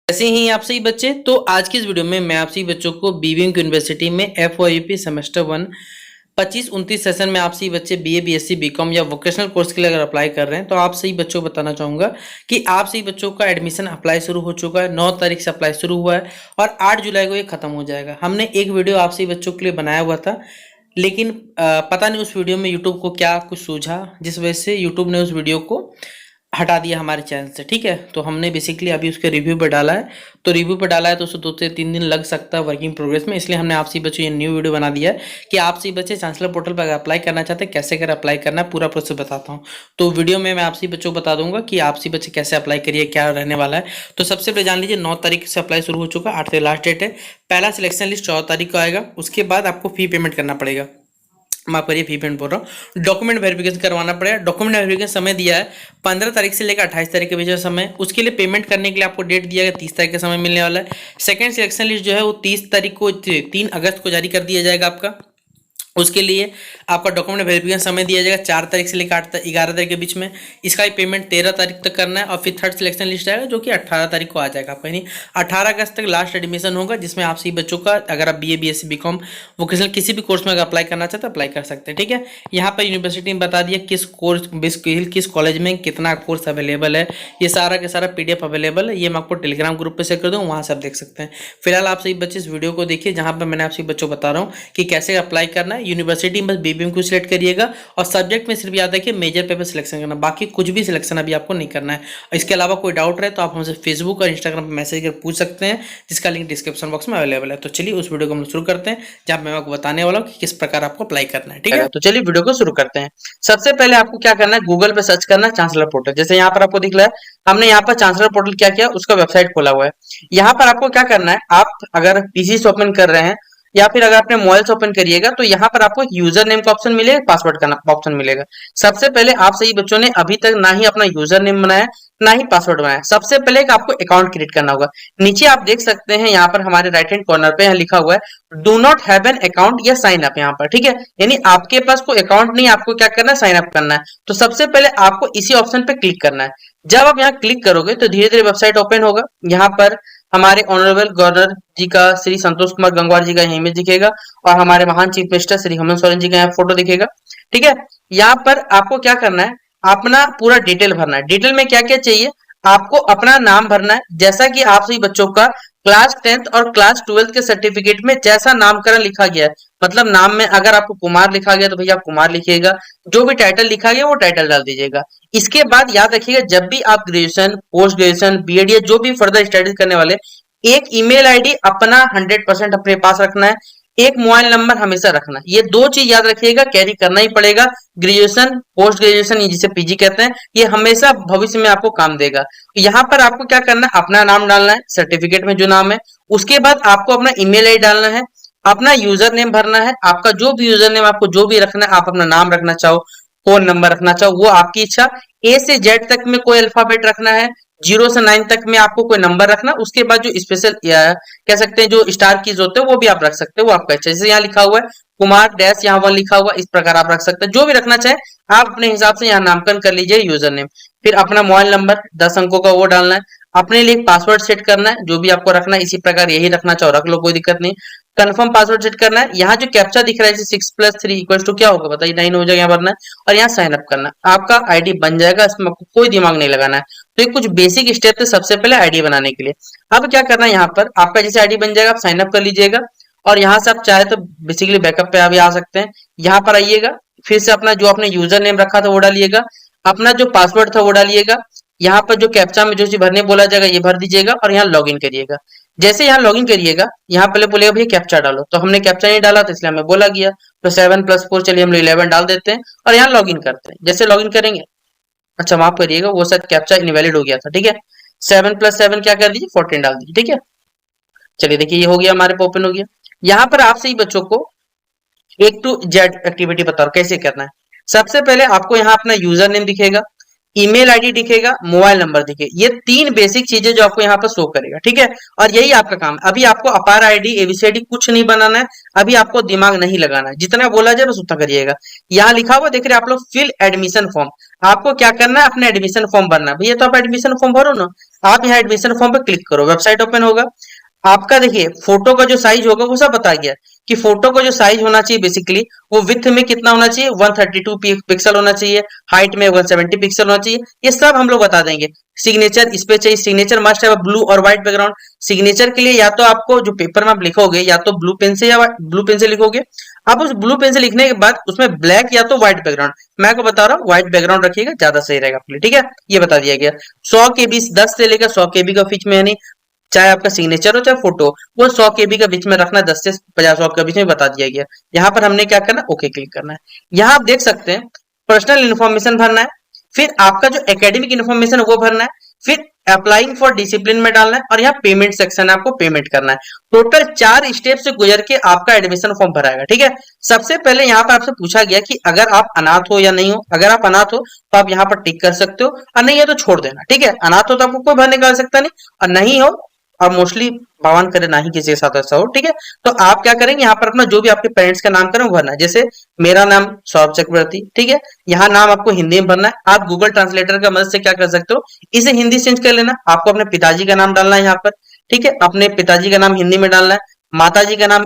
ऐसे ही आप सही बच्चे। तो आज की इस वीडियो में मैं आप सही बच्चों को बीवीएम यूनिवर्सिटी में एफओयूपी सेमेस्टर 1 25-29 सेशन में आप सही बच्चे बीए बीएससी बीकॉम या वोकेशनल कोर्स के लिए अगर अप्लाई कर रहे हैं तो आप सही बच्चों को बताना चाहूंगा कि आप सही बच्चों का एडमिशन अप्लाई शुरू हो चुका है। 9 तारीख से अप्लाई शुरू हुआ है और 8 जुलाई को ये खत्म हो जाएगा। हमने एक वीडियो आप सही बच्चों के लिए बनाया हुआ था, लेकिन पता नहीं उस वीडियो में यूट्यूब को क्या कुछ सूझा जिस वजह से यूट्यूब ने उस वीडियो को हटा दिया हमारे चैनल से। ठीक है, तो हमने बेसिकली अभी उसके रिव्यू पे डाला है। तो रिव्यू पे डाला है तो उसे 2 से 3 दिन लग सकता है वर्किंग प्रोग्रेस में, इसलिए हमने आपसे बच्चों ये न्यू वीडियो बना दिया है कि आपसे बच्चे चांसलर पोर्टल पर अप्लाई करना चाहते हैं कैसे कर अप्लाई करना है, पूरा प्रोसेस बताता हूँ। तो वीडियो में मैं आपसे बच्चों को बता दूंगा कि आपसे बच्चे कैसे अप्लाई करिए, क्या रहने वाला है। तो सबसे पहले जान लीजिए 9 तारीख से अप्लाई शुरू हो चुका है, 8 तारीख लास्ट डेट है। पहला सिलेक्शन लिस्ट 14 तारीख को आएगा। उसके बाद आपको फी पेमेंट करना पड़ेगा। माफ करिए, फी पेमेंट बोल रहा हूँ, डॉक्यूमेंट वेरिफिकेशन करवाना पड़ेगा। डॉक्यूमेंट वेरिफिकेशन समय दिया है 15 तारीख से लेकर 28 तारीख के बीच में समय। उसके लिए पेमेंट करने के लिए आपको डेट दिया गया 30 तारीख का समय मिलने वाला है। सेकंड सिलेक्शन लिस्ट जो है वो 30 तारीख को 3 अगस्त को जारी कर दिया जाएगा आपका। उसके लिए आपका डॉक्यूमेंट वेरिफिकेशन समय दिया जाएगा 4 तारीख से लेकर 11 तारीख के बीच में। इसका भी पेमेंट 13 तारीख तक करना है। और फिर थर्ड सिलेक्शन लिस्ट आएगा जो कि 18 तारीख को आ जाएगा आपका, यानी 18 अगस्त तक लास्ट एडमिशन होगा, जिसमें आप सभी बच्चों का अगर आप बीए बीएससी बीकॉम वोकेशनल किसी भी कोर्स में अगर अप्लाई करना चाहते हैं अप्लाई कर सकते हैं। ठीक है, यहाँ पर यूनिवर्सिटी ने बता दिया किस कोर्स किस कॉलेज में कितना कोर्स अवेलेबल है, ये सारा का सारा PDF अवेलेबल है। ये मैं आपको टेलीग्राम ग्रुप पर शेयर कर दूँ, वहाँ से आप देख सकते हैं। फिलहाल आप सभी बच्चे इस वीडियो को देखिए जहाँ पर मैंने आप सभी बच्चों को बता रहा हूँ कि कैसे अप्लाई करना है। यूनिवर्सिटी में बस बीबीएम को सिलेक्ट करिएगा और सब्जेक्ट में सिर्फ याद रखिए मेजर पेपर सिलेक्शन करना, बाकी कुछ भी सिलेक्शन अभी आपको नहीं करना है। इसके अलावा कोई डाउट रहे तो आप हमसे फेसबुक और इंस्टाग्राम पर मैसेज कर पूछ सकते हैं, जिसका लिंक डिस्क्रिप्शन बॉक्स में अवेलेबल है। तो चलिए उस वीडियो को हम शुरू करते हैं जहां मैं आपको बताने वाला हूँ कि किस प्रकार आपको अप्लाई करना है। ठीक है, तो चलिए वीडियो को शुरू करते हैं। सबसे पहले आपको क्या करना है, गूगल पे सर्च करना है चांसलर पोर्टल। जैसे यहाँ पर आपको दिख रहा है, हमने यहाँ पर चांसलर पोर्टल क्या किया, उसका वेबसाइट खोला हुआ है। यहाँ पर आपको क्या करना है, आप अगर पीसी से ओपन कर रहे हैं या फिर अगर आपने मोबाइल से ओपन करिएगा तो यहाँ पर आपको एक यूजर नेम का ऑप्शन मिलेगा, पासवर्ड का ऑप्शन मिलेगा। सबसे पहले आप सही बच्चों ने अभी तक ना ही अपना यूजर नेम बनाया ना ही पासवर्ड बनाया। सबसे पहले एक आपको अकाउंट क्रिएट करना होगा। नीचे आप देख सकते हैं यहाँ पर हमारे राइट हैंड कॉर्नर पे यहाँ लिखा हुआ है do not have an account या साइन अप यहाँ पर। ठीक है, यानी आपके पास कोई अकाउंट नहीं, आपको क्या करना है, साइन अप करना है। तो सबसे पहले आपको इसी ऑप्शन पे क्लिक करना है। जब आप यहाँ क्लिक करोगे तो धीरे धीरे वेबसाइट ओपन होगा। यहाँ पर हमारे ऑनरेबल गवर्नर जी का, श्री संतोष कुमार गंगवार जी का इमेज दिखेगा और हमारे महान चीफ मिनिस्टर श्री हेमंत सोरेन जी का यहाँ फोटो दिखेगा। ठीक है, यहाँ पर आपको क्या करना है, अपना पूरा डिटेल भरना है। डिटेल में क्या क्या चाहिए, आपको अपना नाम भरना है, जैसा कि आप सभी बच्चों का क्लास 10th और क्लास 12th के सर्टिफिकेट में जैसा नामकरण लिखा गया है। मतलब नाम में अगर आपको कुमार लिखा गया तो भैया आप कुमार लिखिएगा, जो भी टाइटल लिखा गया वो टाइटल डाल दीजिएगा। इसके बाद याद रखिएगा, जब भी आप ग्रेजुएशन, पोस्ट ग्रेजुएशन, बीएड या जो भी फर्दर स्टडीज करने वाले, एक ईमेल आईडी अपना 100% अपने पास रखना है, एक मोबाइल नंबर हमेशा रखना। ये दो चीज याद रखिएगा, कैरी करना ही पड़ेगा। ग्रेजुएशन, पोस्ट ग्रेजुएशन, जिसे पीजी कहते हैं, ये हमेशा भविष्य में आपको काम देगा। यहाँ पर आपको क्या करना है, अपना नाम डालना है सर्टिफिकेट में जो नाम है। उसके बाद आपको अपना ईमेल आईडी डालना है, अपना यूजर नेम भरना है। आपका जो भी यूजर नेम, आपको जो भी रखना है, आप अपना नाम रखना चाहो, फोन नंबर रखना चाहो, वो आपकी इच्छा। ए से जेड तक में कोई अल्फाबेट रखना है, 0 से 9 तक में आपको कोई नंबर रखना। उसके बाद जो स्पेशल कह सकते हैं जो स्टार कीज होते हैं वो भी आप रख सकते हैं, वो आपका इच्छा। जैसे यहाँ लिखा हुआ है कुमार डैश, यहाँ 1 लिखा हुआ, इस प्रकार आप रख सकते हैं। जो भी रखना चाहे आप अपने हिसाब से यहाँ नामकरण कर लीजिए यूजर नेम। फिर अपना मोबाइल नंबर 10 अंकों का वो डालना है। अपने लिए एक पासवर्ड सेट करना है, जो भी आपको रखना है इसी प्रकार यही रखना चाहो रख लो, कोई दिक्कत नहीं। कंफर्म पासवर्ड सेट करना है। यहाँ जो कैप्चा दिख रहा है 6+3 = क्या होगा बताइए, 9 हो जाएगा, यहाँ भरना है और यहाँ साइन अप करना है। आपका आईडी बन जाएगा, इसमें आपको कोई दिमाग नहीं लगाना है। तो ये कुछ बेसिक स्टेप थे सबसे पहले आईडी बनाने के लिए। अब क्या करना है, यहाँ पर आपका जैसे आईडी बन जाएगा आप साइन अप कर लीजिएगा और यहाँ से आप चाहे तो बेसिकली बैकअप पे अभी आ सकते हैं। यहाँ पर आइएगा, फिर से अपना जो आपने यूजर नेम रखा था वो डालिएगा, अपना जो पासवर्ड था वो डालिएगा। यहाँ पर जो कैप्चा में जो चीज भरने बोला जाएगा ये भर दीजिएगा और यहाँ लॉगिन करिएगा। जैसे यहाँ लॉगिन करिएगा, यहाँ पहले बोलेगा भैया कैप्चा डालो, तो हमने कैप्चा नहीं डाला तो इसलिए हमें बोला गया। तो 7+4, चलिए हम 11 डाल देते हैं और यहाँ लॉगिन करते हैं। जैसे लॉगिन करेंगे, अच्छा माफ करिएगा वो शायद कैप्चा इनवैलिड हो गया था। ठीक है, 7+7 क्या कर दीजिए, 14 डाल दीजिए। ठीक है, चलिए देखिए ये हो गया, हमारे पे ओपन हो गया। यहाँ पर आप सही बच्चों को A to Z एक्टिविटी बता रहा हूं कैसे करना है। सबसे पहले आपको यहाँ अपना यूजर नेम दिखेगा, ईमेल आईडी दिखेगा, मोबाइल नंबर दिखेगा, ये 3 बेसिक चीजें जो आपको यहाँ पर शो करेगा, ठीक है। और यही आपका काम है। अभी आपको अपार आईडी एबीसीडी कुछ नहीं बनाना है, अभी आपको दिमाग नहीं लगाना है, जितना बोला जाए बस उतना करिएगा। यहाँ लिखा हुआ देख रहे हैं आप लोग, फिल एडमिशन फॉर्म। आपको क्या करना है, अपना एडमिशन फॉर्म भरना है। भैया तो आप एडमिशन फॉर्म भरो ना, आप यहाँ एडमिशन फॉर्म पे क्लिक करो, वेबसाइट ओपन होगा। आपका देखिए फोटो का जो साइज होगा वो सब बता गया कि फोटो का जो साइज होना चाहिए बेसिकली वो विथ में कितना होना चाहिए, 132 पिक्सल होना चाहिए, हाइट में 170 पिक्सल होना चाहिए, ये सब हम लोग बता देंगे। सिग्नेचर इस पे चाहिए, सिग्नेचर मस्ट है ब्लू और व्हाइट बैकग्राउंड। सिग्नेचर के लिए या तो आपको जो पेपर में आप लिखोगे या तो ब्लू पेन से या ब्लू पेन से लिखोगे। आप उस ब्लू पेन से लिखने के बाद उसमें ब्लैक या तो व्हाइट बैकग्राउंड, मैं आपको बता रहा हूँ व्हाइट बैकग्राउंड रखिएगा, ज्यादा सही रहेगा आपके लिए, ठीक है। ये बता दिया गया। 100 KB 10 से लेकर 100 KB का बीच में, यानी चाहे आपका सिग्नेचर हो चाहे फोटो, वो 100 KB का बीच में रखना, 10 से 50 के बीच में बता दिया गया। यहाँ पर हमने क्या करना, ओके क्लिक करना है। यहाँ आप देख सकते हैं पर्सनल इन्फॉर्मेशन भरना है, फिर आपका जो एकेडमिक इन्फॉर्मेशन है वो भरना है, फिर अप्लाइंग फॉर डिसिप्लिन में डालना है, और यहाँ पेमेंट सेक्शन है, आपको पेमेंट करना है। टोटल 4 स्टेप से गुजर के आपका एडमिशन फॉर्म भराएगा, ठीक है। सबसे पहले यहाँ पर आपसे पूछा गया कि अगर आप अनाथ हो या नहीं हो। अगर आप अनाथ हो तो आप यहाँ पर टिक कर सकते हो, और नहीं है तो छोड़ देना, ठीक है। अनाथ हो तो आपको कोई बाहर निकाल सकता नहीं, और नहीं हो और मोस्टली भगवान करे ना ही किसी के साथ ऐसा हो, ठीक है। तो आप क्या करेंगे, यहाँ पर अपना जो भी आपके पेरेंट्स का नाम करें वो भरना है। जैसे मेरा नाम सौरभ चक्रवर्ती, ठीक है। यहाँ नाम आपको हिंदी में भरना है। आप गूगल ट्रांसलेटर का मदद से क्या कर सकते हो, इसे हिंदी चेंज कर लेना। आपको अपने पिताजी का नाम डालना है यहाँ पर, ठीक है। अपने पिताजी का नाम हिंदी में डालना है। माताजी का नाम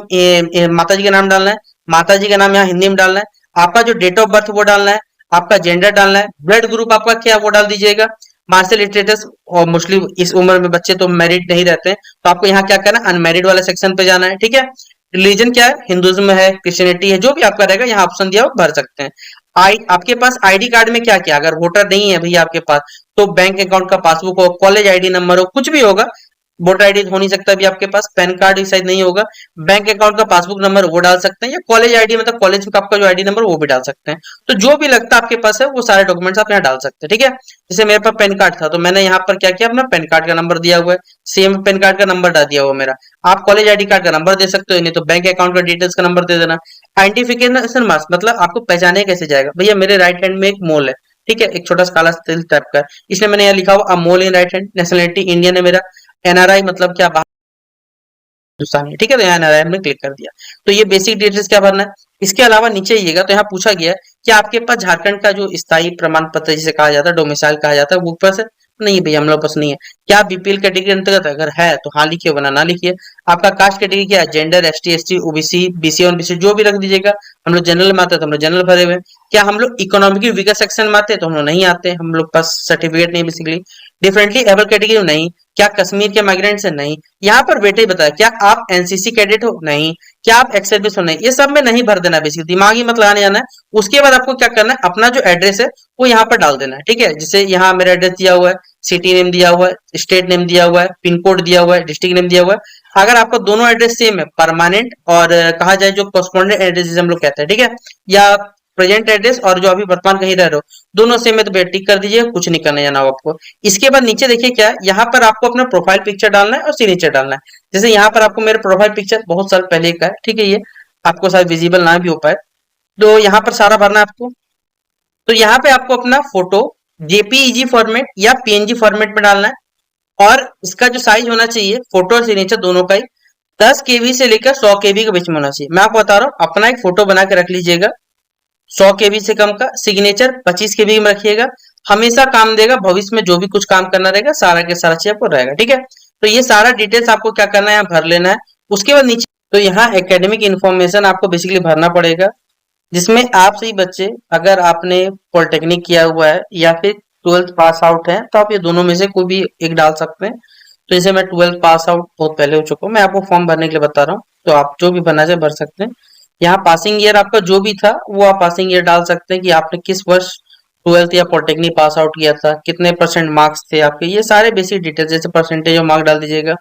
माताजी का नाम डालना है। माताजी का नाम यहाँ हिंदी में डालना है। आपका जो डेट ऑफ बर्थ वो डालना है। आपका जेंडर डालना है। ब्लड ग्रुप आपका क्या है वो डाल दीजिएगा। मार्शल स्टेटस, और मोस्टली इस उम्र में बच्चे तो मैरिड नहीं रहते हैं, तो आपको यहाँ क्या करना है, अनमैरिड वाले सेक्शन पे जाना है, ठीक है। रिलीजन क्या है, हिंदुज्म है, क्रिश्चियनिटी है, जो भी आपका रहेगा यहाँ ऑप्शन दिया हो भर सकते हैं। आपके पास आईडी कार्ड में क्या क्या, अगर वोटर नहीं है भैया आपके पास, तो बैंक अकाउंट का पासबुक हो, कॉलेज आईडी नंबर हो, कुछ भी होगा। वोटर आईडी हो नहीं सकता अभी आपके पास, पैन कार्ड भी शायद नहीं होगा। बैंक अकाउंट का पासबुक नंबर वो डाल सकते हैं, या कॉलेज आईडी मतलब कॉलेज का आपका जो आईडी नंबर वो भी डाल सकते हैं। तो जो भी लगता है आपके पास है वो सारे डॉक्यूमेंट्स आप यहाँ डाल सकते हैं, ठीक है। जैसे मेरे पास पैन कार्ड था तो मैंने यहाँ पर क्या किया, अपना पैन कार्ड का नंबर दिया हुआ है, सेम पैन कार्ड का नंबर डाल दिया हुआ मेरा। आप कॉलेज आईडी कार्ड का नंबर दे सकते हो, नहीं तो बैंक अकाउंट का डिटेल्स का नंबर दे देना। आइडेंटिफिकेशन मार्क्स मतलब आपको पहचाने कैसे जाएगा, भैया मेरे राइट हैंड में एक मोल है, ठीक है, एक छोटा सा काला तिल टाइप का है, इसलिए मैंने यहाँ लिखा हुआ a mole in right hand. Nationality Indian है मेरा। एनआरआई मतलब क्या, हिंदुस्तानी है, ठीक है। तो यहाँ नारायण में क्लिक कर दिया। तो ये बेसिक डिटेल्स क्या भरना है। इसके अलावा नीचे आइएगा तो यहाँ पूछा गया है कि आपके पास झारखंड का जो स्थायी प्रमाण पत्र जिसे कहा जाता है, डोमिसाइल कहा जाता है, वो पास है नहीं भैया, हम लोग पास नहीं है। क्या आप बीपीएल कैटेगरी अंतर्गत, अगर है तो हाँ लिखिए, वरना ना लिखिए। आपका कास्ट कैटेगरी क्या है, gender, ST ST OBC BC और बीसी जो भी रख दीजिएगा। हम लोग जनरल में आते हैं तो हम लोग जनरल भरे हुए हैं। क्या हम लोग इकोनॉमिकली वीकर सेक्शन में आते हैं, तो हम लोग नहीं आते, हम लोग पास सर्टिफिकेट नहीं बेसिकली। डिफरेंटली एबल कैटेगरी नहीं। क्या कश्मीर के माइग्रेंट से, नहीं। यहाँ पर बेटे बताया, क्या आप एनसीसी कैडेट हो, नहीं। क्या आप एक्स सर्विस हो, नहीं। ये सब में नहीं भर देना, बेसिक दिमाग ही मत लगाने जाना है। उसके बाद आपको क्या करना है, अपना जो एड्रेस है वो यहाँ पर डाल देना है, ठीक है। जैसे यहाँ मेरा एड्रेस दिया हुआ है, सिटी नेम दिया हुआ है, स्टेट नेम दिया हुआ है, पिन कोड दिया हुआ है, डिस्ट्रिक्ट नेम दिया हुआ है। अगर आपका दोनों एड्रेस सेम है, परमानेंट और कहा जाए जो कॉरेस्पॉन्डेंट एड्रेस जिसे हम लोग कहते हैं, ठीक है, या प्रेजेंट एड्रेस और जो अभी वर्तमान कहीं रह रहे हो, दोनों सेम है तो बेटा टिक कर दीजिए, कुछ नहीं करना जाना हो आपको। इसके बाद नीचे देखिए क्या है, यहाँ पर आपको अपना प्रोफाइल पिक्चर डालना है और सिग्नेचर डालना है। जैसे यहाँ पर आपको मेरा प्रोफाइल पिक्चर बहुत साल पहले का है, ठीक है, ये आपको शायद विजिबल ना भी हो पाए, तो यहाँ पर सारा भरना है आपको। तो यहाँ पे आपको अपना फोटो जेपीईजी फॉर्मेट या पीएनजी फॉर्मेट में डालना है, और इसका जो साइज होना चाहिए फोटो और सिग्नेचर दोनों का ही 10 KB से लेकर 100 KB के बीच में होना चाहिए। मैं आपको बता रहा हूँ, अपना एक फोटो बना के रख लीजिएगा 100 KB से कम का, सिग्नेचर 25 KB में रखिएगा, हमेशा काम देगा। भविष्य में जो भी कुछ काम करना रहेगा सारा के सारा चीज आपको रहेगा, ठीक है। तो ये सारा डिटेल्स आपको क्या करना है, यहाँ भर लेना है। उसके बाद नीचे तो यहाँ एकेडमिक इन्फॉर्मेशन आपको बेसिकली भरना पड़ेगा, जिसमें आप सही बच्चे अगर आपने पॉलिटेक्निक किया हुआ है या फिर 12th पास आउट है तो आप ये दोनों में से कोई भी एक डाल सकते हैं। तो जैसे मैं 12th पास आउट बहुत पहले हो चुका हूँ, मैं आपको फॉर्म भरने के लिए बता रहा हूँ, तो आप जो भी भरना चाहे भर सकते हैं। यहाँ पासिंग ईयर आपका जो भी था वो आप पासिंग ईयर डाल सकते हैं कि आपने किस वर्ष 12th या पॉलिटेक्निक पास आउट किया था, कितने परसेंट मार्क्स थे आपके, ये सारे बेसिक डिटेल्स जैसे परसेंटेज और मार्क डाल दीजिएगा,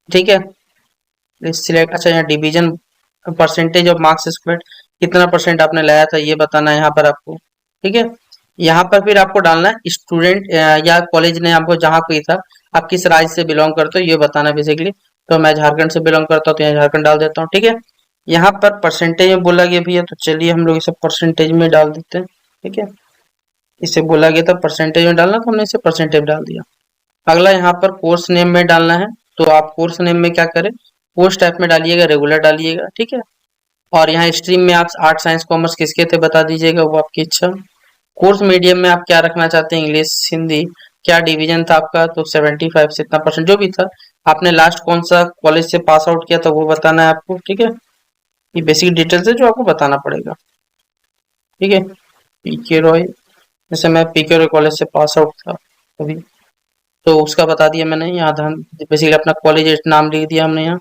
ठीक है। सिलेक्ट, अच्छा यहाँ division percentage of marks square, कितना परसेंट आपने लाया था ये बताना है यहाँ पर आपको, ठीक है। यहाँ पर फिर आपको डालना है स्टूडेंट या कॉलेज ने आपको जहाँ कोई था, आप किस राज्य से बिलोंग करते हो ये बताना बेसिकली। तो मैं झारखंड से बिलोंग करता हूँ तो यहाँ झारखंड डाल देता हूँ, ठीक है। यहाँ पर परसेंटेज में बोला गया भी है तो चलिए हम लोग इसे परसेंटेज में डाल देते हैं, ठीक है। इसे बोला गया था परसेंटेज में डालना, तो हमने इसे परसेंटेज डाल दिया। अगला यहाँ पर कोर्स नेम में डालना है, तो आप कोर्स नेम में क्या करें, कोर्स टाइप में डालिएगा, रेगुलर डालिएगा, ठीक है। और यहाँ स्ट्रीम में आप आर्ट साइंस कॉमर्स किसके थे बता दीजिएगा, वो आपकी इच्छा। कोर्स मीडियम में आप क्या रखना चाहते हैं, इंग्लिश हिंदी, क्या डिवीजन था आपका, तो 75 से इतना परसेंट जो भी था। आपने लास्ट कौन सा कॉलेज से पास आउट किया था वो बताना है आपको, ठीक है। ये बेसिक डिटेल्स है जो आपको बताना पड़ेगा, ठीक है। पीके रॉय, जैसे मैं पीके रॉय कॉलेज से पास आउट था अभी, तो उसका बता दिया मैंने। यहाँ बेसिकली अपना कॉलेज नाम लिख दिया हमने। यहाँ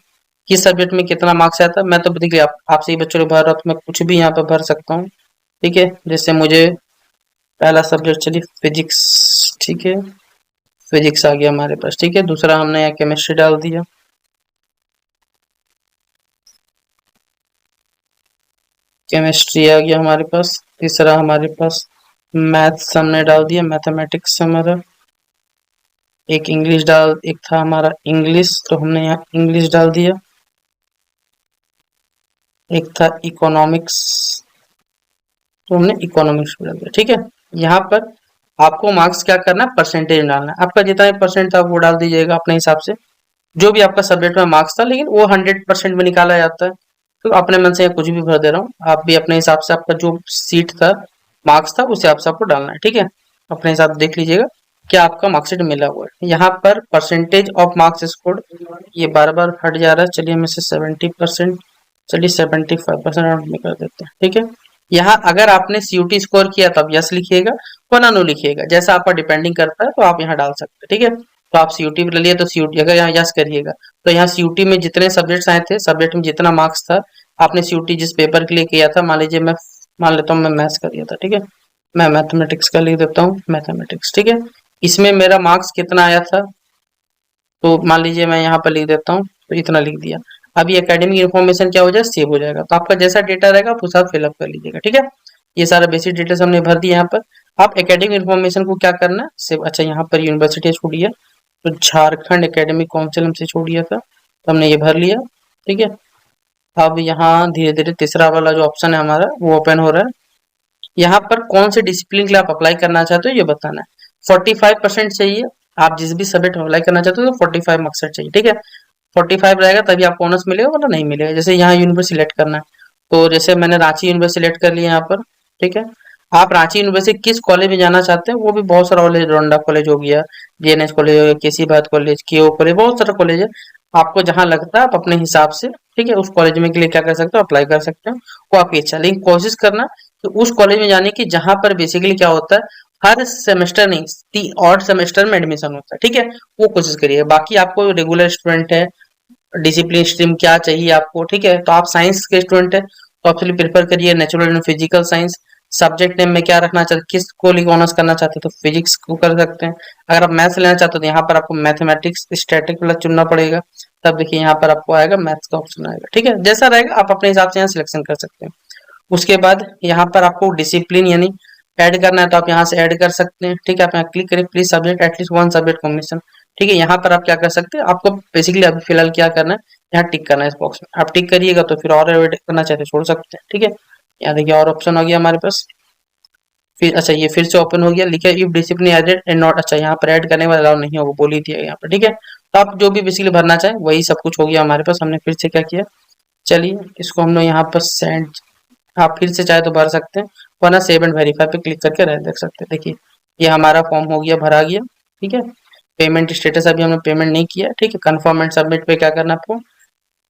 किस सब्जेक्ट में कितना मार्क्स आया था, मैं तो देखिए आपसे ही बच्चों को भर रहा, तो मैं कुछ भी यहाँ पे भर सकता हूँ, ठीक है। जैसे मुझे पहला सब्जेक्ट चलिए फिजिक्स, ठीक है, फिजिक्स आ गया हमारे पास, ठीक है। दूसरा हमने यहाँ केमिस्ट्री डाल दिया, केमिस्ट्री आ गया हमारे पास। तीसरा हमारे पास मैथ्स हमने डाल दिया, मैथमेटिक्स हमारा। एक एक था हमारा इंग्लिश, तो हमने यहाँ इंग्लिश डाल दिया। एक था इकोनॉमिक्स, तो हमने इकोनॉमिक्स डाल दिया, ठीक है। यहाँ पर आपको मार्क्स क्या करना है, परसेंटेज डालना है। आपका जितना भी परसेंट था वो डाल दीजिएगा अपने हिसाब से, जो भी आपका सब्जेक्ट में मार्क्स था, लेकिन वो 100% में निकाला जाता है। तो अपने मन से कुछ भी भर दे रहा हूँ, आप भी अपने हिसाब से आपका जो सीट था, मार्क्स था, उस हिसाब से आपको डालना है, ठीक है। अपने हिसाब से देख लीजिएगा क्या आपका मार्क्सिट मिला हुआ है। यहाँ पर परसेंटेज ऑफ मार्क्स स्कोर, ये बार बार हट जा रहा है, चलिए हम इसे 70%, चलिए 75% में कर देते हैं, ठीक है। यहाँ अगर आपने सीयूटी स्कोर किया तब यस लिखिएगा, वरना नो लिखिएगा, जैसा आपका डिपेंडिंग करता है, तो आप यहाँ डाल सकते हैं, ठीक है। तो आप सीयूटी ले लिए तो सीयूटी, अगर यहाँ यस करिएगा तो यहाँ सीयूटी में जितने सब्जेक्ट्स आए थे, सब्जेक्ट में जितना मार्क्स था, आपने सीयूटी जिस पेपर के लिए किया था, मान लीजिए मैं मान लेता हूँ मैं मैथ्स का दिया था, ठीक है। मैं मैथमेटिक्स का लिख देता हूँ, मैथमेटिक्स, ठीक है। इसमें मेरा मार्क्स कितना आया था, तो मान लीजिए मैं यहाँ पर लिख देता हूँ, तो इतना लिख दिया। अभी एकेडमिक इन्फॉर्मेशन क्या हो जाए, सेव हो जाएगा, तो आपका जैसा डेटा रहेगा आप उस फिलअप कर लीजिएगा, ठीक है। ये सारा बेसिक डिटेल्स हमने भर दिया। यहाँ पर आप एकेडमिक इन्फॉर्मेशन को क्या करना है, सेव। अच्छा, यहाँ पर यूनिवर्सिटी छोड़ दिया, तो झारखंड एकेडमिक काउंसिल हमसे छोड़ दिया था, तो हमने ये भर लिया, ठीक है। अब यहाँ धीरे धीरे तीसरा वाला जो ऑप्शन है हमारा वो ओपन हो रहा है। यहाँ पर कौन से डिसिप्लिन के लिए आप अप्लाई करना चाहते हो ये बताना है। 45% चाहिए, आप जिस भी सब्जेक्ट में अप्लाई करना चाहते हो तो 45 मार्क्स चाहिए, ठीक है। 45 रहेगा तभी आपको ऑनर्स मिलेगा, वरना नहीं मिलेगा। जैसे यहाँ यूनिवर्सिटी सिलेक्ट करना है, तो जैसे मैंने रांची यूनिवर्सिटी सिलेक्ट कर लिया यहाँ पर, ठीक है। आप रांची यूनिवर्सिटी किस कॉलेज में जाना चाहते हैं, वो भी बहुत सारा कॉलेज, रोंडा कॉलेज हो गया, जेएनएच कॉलेज हो गया, केसी भारत कॉलेज, केओ कॉलेज, बहुत सारा कॉलेज है। आपको जहाँ लगता है आप अपने हिसाब से, ठीक है, उस कॉलेज में के लिए क्या कर सकते हो, अप्लाई कर सकते हो, वो आपकी इच्छा। लेकिन कोशिश करना कि उस कॉलेज में जाने की जहाँ पर बेसिकली क्या होता है, हर सेमेस्टर नहीं, ऑड सेमेस्टर में एडमिशन होता है, ठीक है। वो कोशिश करिए। बाकी आपको रेगुलर स्टूडेंट है, डिसिप्लिन स्ट्रीम क्या चाहिए आपको, ठीक है। तो आप साइंस के स्टूडेंट है तो आप प्रेफर करिए natural and physical science. Subject name में क्या रखना चाहते, किस को ऑनर्स करना चाहते हो तो फिजिक्स को कर सकते हैं। अगर आप मैथ्स लेना चाहते हो तो यहाँ पर आपको मैथमेटिक्स स्टैटिक वाला चुनना पड़ेगा, तब देखिए यहाँ पर आपको आएगा मैथ्स का ऑप्शन आएगा, ठीक है। जैसा रहेगा आप अपने हिसाब से यहाँ सिलेक्शन कर सकते हैं। उसके बाद यहाँ पर आपको डिसिप्लिन यानी ऐड करना है, तो आप यहाँ से ऐड कर सकते हैं, ठीक है। आप यहाँ क्लिक करें, please subject at least one subject combination, ठीक है। यहाँ पर आप क्या कर सकते हैं, आपको बेसिकली अभी फिलहाल क्या करना है, यहाँ टिक करना है इस बॉक्स में। आप टिक करिएगा तो फिर और ऐड करना चाहते छोड़ सकते हैं, ठीक है। यहाँ देखिए और ऑप्शन हो गया हमारे पास। फिर अच्छा ये फिर से ओपन हो गया, लिखा if discipline added and not, अच्छा यहाँ पर ऐड करने वाला अलाउ नहीं हो, वो बोल ही दिया यहाँ पर, ठीक है। तो आप जो भी बेसिकली भरना चाहें वही सब कुछ हो गया हमारे पास। हमने फिर से क्या किया, चलिए इसको हम लोग यहाँ पर सेंड, आप फिर से चाहे तो भर सकते हैं, वरना सेव एंड वेरीफाई पे क्लिक करके रह देख सकते हैं। देखिए ये हमारा फॉर्म हो गया, भरा गया, ठीक है। पेमेंट स्टेटस अभी हमने पेमेंट नहीं किया, ठीक है। कंफर्म एंड सबमिट पे क्या करना आपको,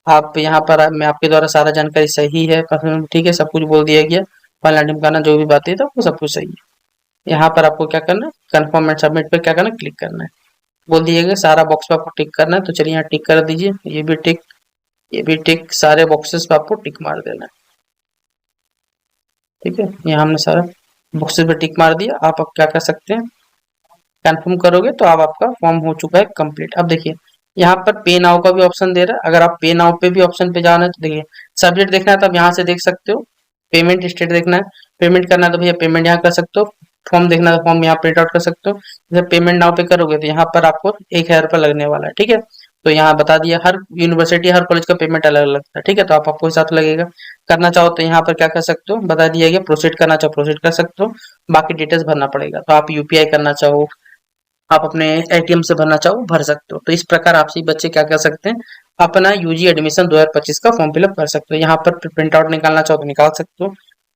आप यहाँ पर मैं आपके द्वारा सारा जानकारी सही है, ठीक है, सब कुछ बोल दिया गया, फल ढिमकाना जो भी बातें था वो सब कुछ सही है। यहाँ पर आपको क्या करना है, कंफर्म एंड सबमिट पे क्या करना है, क्लिक करना है। बोल दिएगा सारा बॉक्स पे आपको टिक करना है, तो चलिए यहाँ टिक कर दीजिए, ये भी टिक, ये भी टिक, सारे बॉक्सेस पे आपको टिक मार देना है, ठीक है। यहाँ हमने सारा बॉक्सेस पे टिक मार दिया। आप अब क्या कर सकते हैं, कंफर्म करोगे तो अब आपका फॉर्म हो चुका है कंप्लीट। अब देखिए यहाँ पर पे नाउ का भी ऑप्शन दे रहा है, अगर आप पे नाउ पे भी ऑप्शन पे जाना है तो देखिए सब्जेक्ट देखना है तो आप यहाँ से देख सकते हो, पेमेंट स्टेट देखना है, पेमेंट करना है तो भैया पेमेंट यहाँ कर सकते हो, फॉर्म देखना है तो फॉर्म यहाँ प्रिंट आउट कर सकते हो। जैसे पेमेंट नाउ पे करोगे तो यहाँ पर आपको 1000 रुपये लगने वाला है, ठीक है। तो यहाँ बता दिया, हर यूनिवर्सिटी हर कॉलेज का पेमेंट अलग अलग था, ठीक है। तो आपको साथ लगेगा, करना चाहो तो यहाँ पर क्या कर सकते हो, बता दिया गया। प्रोसीड करना चाहो प्रोसीड कर सकते हो, बाकी डिटेल्स भरना पड़ेगा। तो आप यूपीआई करना चाहो, आप अपने एटीएम से भरना चाहो भर सकते हो। तो इस प्रकार आपसे बच्चे क्या कर सकते हैं, अपना यूजी एडमिशन 2025 का फॉर्म फिलअप कर सकते हो। यहाँ पर प्रिंट आउट निकालना चाहो तो निकाल सकते हो।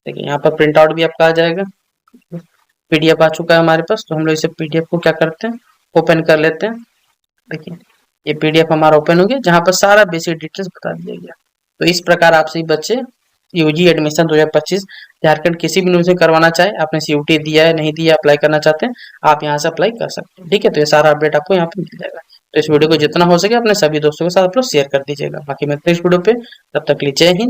देखिए यहाँ पर प्रिंट आउट भी आपका आ जाएगा, पीडीएफ आ चुका है हमारे पास। तो हम लोग इसे पीडीएफ को क्या करते हैं, ओपन कर लेते हैं। देखिए ये पीडीएफ हमारा ओपन हो गया, जहाँ पर सारा बेसिक डिटेल्स बता दिया गया। तो इस प्रकार आपसे बच्चे यूजी एडमिशन 2025 झारखंड किसी भी यूनिवर्सिटी में करवाना चाहे, आपने सीयूटी दिया है नहीं दिया, अप्लाई करना चाहते हैं, आप यहाँ से अप्लाई कर सकते हैं, ठीक है। तो ये सारा अपडेट आपको यहाँ पे मिल जाएगा। तो इस वीडियो को जितना हो सके अपने सभी दोस्तों के साथ आप लोग शेयर कर दीजिएगा। बाकी मिलते हैं इस वीडियो पे, तब तक के लिए जय हिंद।